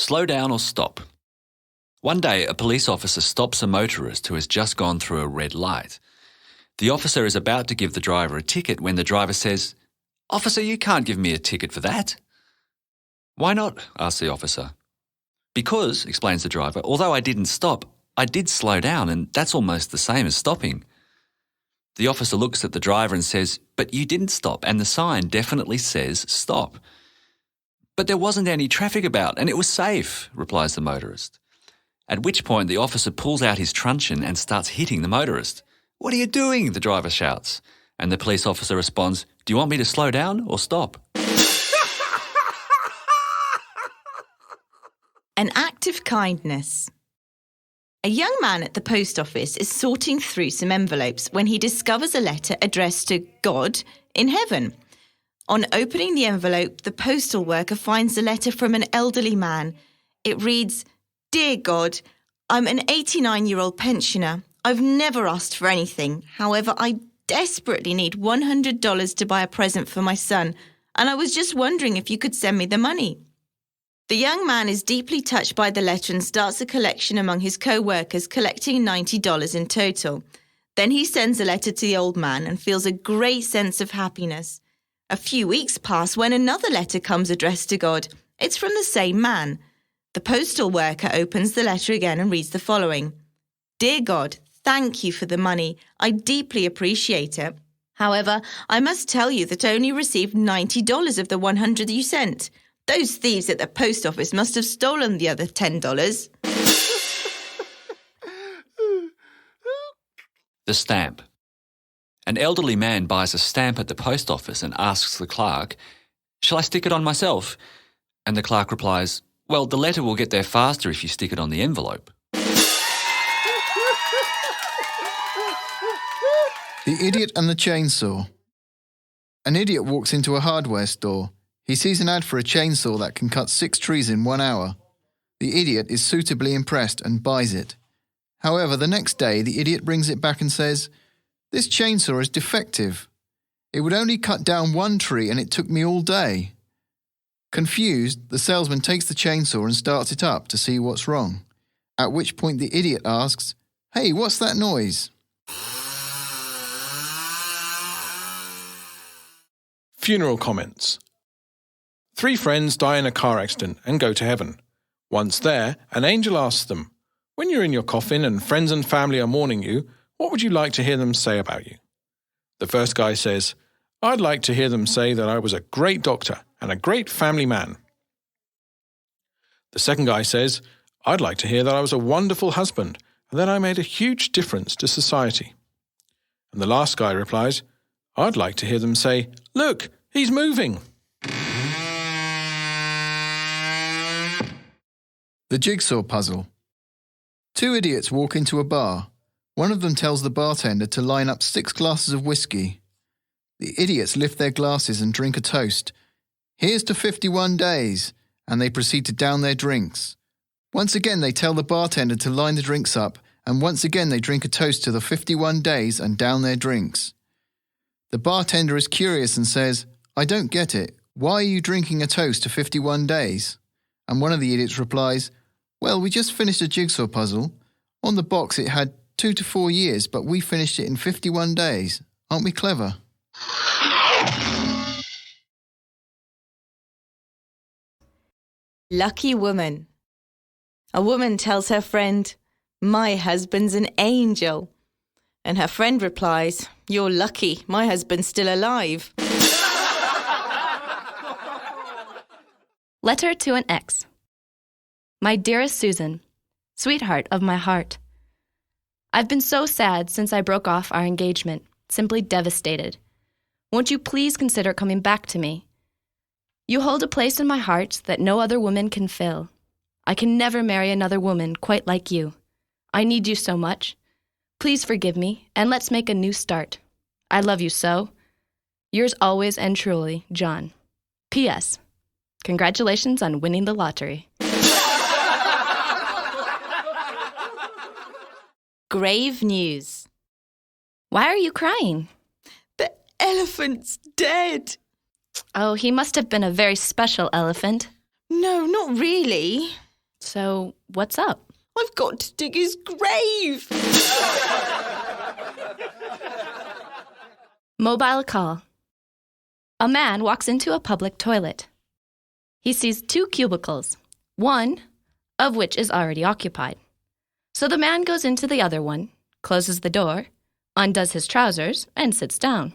Slow down or stop. One day, a police officer stops a motorist who has just gone through a red light. The officer is about to give the driver a ticket when the driver says, "Officer, you can't give me a ticket for that." "Why not?" asks the officer. "Because," explains the driver, "although I didn't stop, I did slow down, and that's almost the same as stopping." The officer looks at the driver and says, "But you didn't stop, and the sign definitely says stop." "But there wasn't any traffic about, and it was safe," replies the motorist. At which point the officer pulls out his truncheon and starts hitting the motorist. "What are you doing?" the driver shouts. And the police officer responds, "Do you want me to slow down or stop?" An act of kindness. A young man at the post office is sorting through some envelopes when he discovers a letter addressed to God in heaven. On opening the envelope, the postal worker finds a letter from an elderly man. It reads, "Dear God, I'm an 89-year-old pensioner. I've never asked for anything. However, I desperately need $100 to buy a present for my son, and I was just wondering if you could send me the money." The young man is deeply touched by the letter and starts a collection among his co-workers, collecting $90 in total. Then he sends a letter to the old man and feels a great sense of happiness. A few weeks pass when another letter comes addressed to God. It's from the same man. The postal worker opens the letter again and reads the following. "Dear God, thank you for the money. I deeply appreciate it. However, I must tell you that I only received $90 of the $100 you sent. Those thieves at the post office must have stolen the other $10. The stamp. An elderly man buys a stamp at the post office and asks the clerk, "Shall I stick it on myself?" And the clerk replies, "Well, the letter will get there faster if you stick it on the envelope." The Idiot and the Chainsaw. An idiot walks into a hardware store. He sees an ad for a chainsaw that can cut 6 trees in 1 hour. The idiot is suitably impressed and buys it. However, the next day, the idiot brings it back and says, "This chainsaw is defective. It would only cut down 1 tree and it took me all day." Confused, the salesman takes the chainsaw and starts it up to see what's wrong. At which point the idiot asks, "Hey, what's that noise?" Funeral comments. 3 friends die in a car accident and go to heaven. Once there, an angel asks them, "When you're in your coffin and friends and family are mourning you, what would you like to hear them say about you?" The first guy says, "I'd like to hear them say that I was a great doctor and a great family man." The second guy says, "I'd like to hear that I was a wonderful husband and that I made a huge difference to society." And the last guy replies, "I'd like to hear them say, 'Look, he's moving.'" The Jigsaw Puzzle. 2 idiots walk into a bar. One of them tells the bartender to line up 6 glasses of whiskey. The idiots lift their glasses and drink a toast. "Here's to 51 days," and they proceed to down their drinks. Once again they tell the bartender to line the drinks up, and once again they drink a toast to the 51 days and down their drinks. The bartender is curious and says, "I don't get it. Why are you drinking a toast to 51 days? And one of the idiots replies, "Well, we just finished a jigsaw puzzle. On the box it had 2 to 4 years, but we finished it in 51 days. Aren't we clever?" Lucky woman. A woman tells her friend, "My husband's an angel." And her friend replies, "You're lucky, my husband's still alive." Letter to an ex. My dearest Susan, sweetheart of my heart. I've been so sad since I broke off our engagement, simply devastated. Won't you please consider coming back to me? You hold a place in my heart that no other woman can fill. I can never marry another woman quite like you. I need you so much. Please forgive me, and let's make a new start. I love you so. Yours always and truly, John. P.S. Congratulations on winning the lottery. Grave news. Why are you crying? The elephant's dead. Oh, he must have been a very special elephant. No, not really. So, what's up? I've got to dig his grave. Mobile call. A man walks into a public toilet. He sees 2 cubicles, one of which is already occupied. So the man goes into the other one, closes the door, undoes his trousers, and sits down.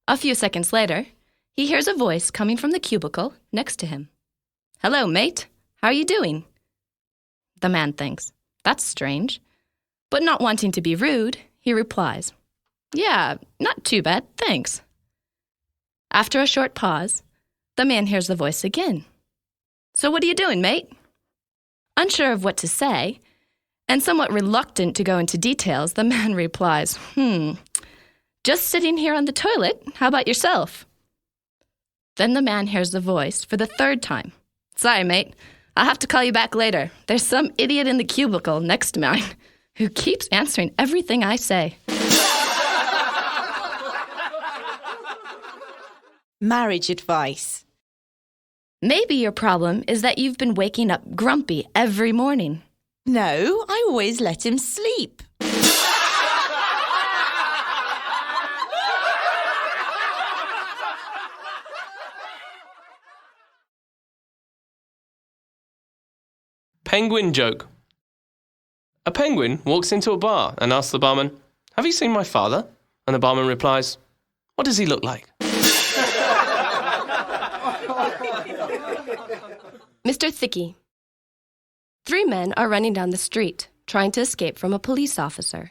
A few seconds later, he hears a voice coming from the cubicle next to him. "Hello, mate. How are you doing?" The man thinks, "That's strange." But not wanting to be rude, he replies, "Yeah, not too bad, thanks." After a short pause, the man hears the voice again. "So what are you doing, mate?" Unsure of what to say, and somewhat reluctant to go into details, the man replies, "Just sitting here on the toilet. How about yourself?" Then the man hears the voice for the 3rd time. "Sorry, mate. I'll have to call you back later. There's some idiot in the cubicle next to mine who keeps answering everything I say." Marriage advice. Maybe your problem is that you've been waking up grumpy every morning. No, I always let him sleep. Penguin joke. A penguin walks into a bar and asks the barman, "Have you seen my father?" And the barman replies, "What does he look like?" Mr. Thicky. 3 men are running down the street, trying to escape from a police officer.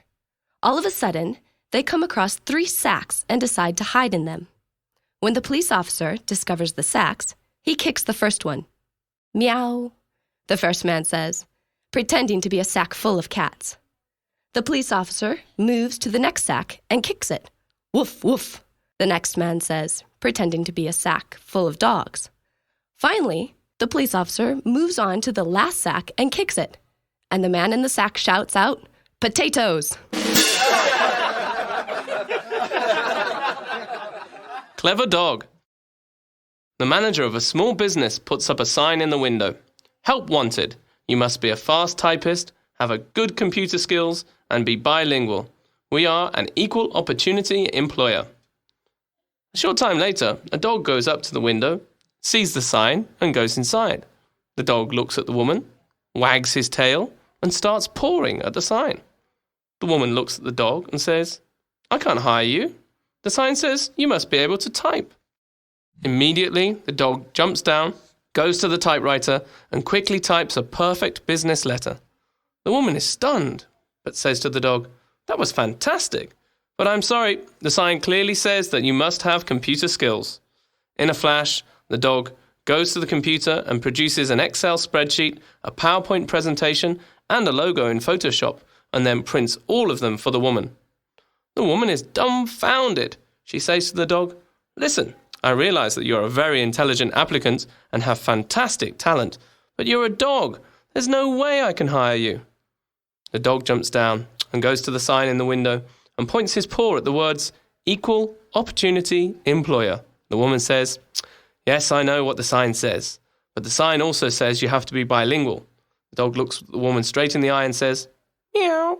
All of a sudden, they come across 3 sacks and decide to hide in them. When the police officer discovers the sacks, he kicks the first one. "Meow," the first man says, pretending to be a sack full of cats. The police officer moves to the next sack and kicks it. "Woof, woof," the next man says, pretending to be a sack full of dogs. Finally, the police officer moves on to the last sack and kicks it, and the man in the sack shouts out, "Potatoes!" Clever dog. The manager of a small business puts up a sign in the window. "Help wanted. You must be a fast typist, have a good computer skills, and be bilingual. We are an equal opportunity employer." A short time later, a dog goes up to the window, sees the sign, and goes inside. The dog looks at the woman, wags his tail, and starts pawing at the sign. The woman looks at the dog and says, "I can't hire you. The sign says you must be able to type." Immediately, the dog jumps down, goes to the typewriter, and quickly types a perfect business letter. The woman is stunned, but says to the dog, "That was fantastic. But I'm sorry, the sign clearly says that you must have computer skills." In a flash, the dog goes to the computer and produces an Excel spreadsheet, a PowerPoint presentation, and a logo in Photoshop, and then prints all of them for the woman. The woman is dumbfounded. She says to the dog, "Listen, I realize that you're a very intelligent applicant and have fantastic talent, but you're a dog. There's no way I can hire you." The dog jumps down and goes to the sign in the window and points his paw at the words, "Equal Opportunity Employer." The woman says, "Yes, I know what the sign says, but the sign also says you have to be bilingual." The dog looks the woman straight in the eye and says, "Meow."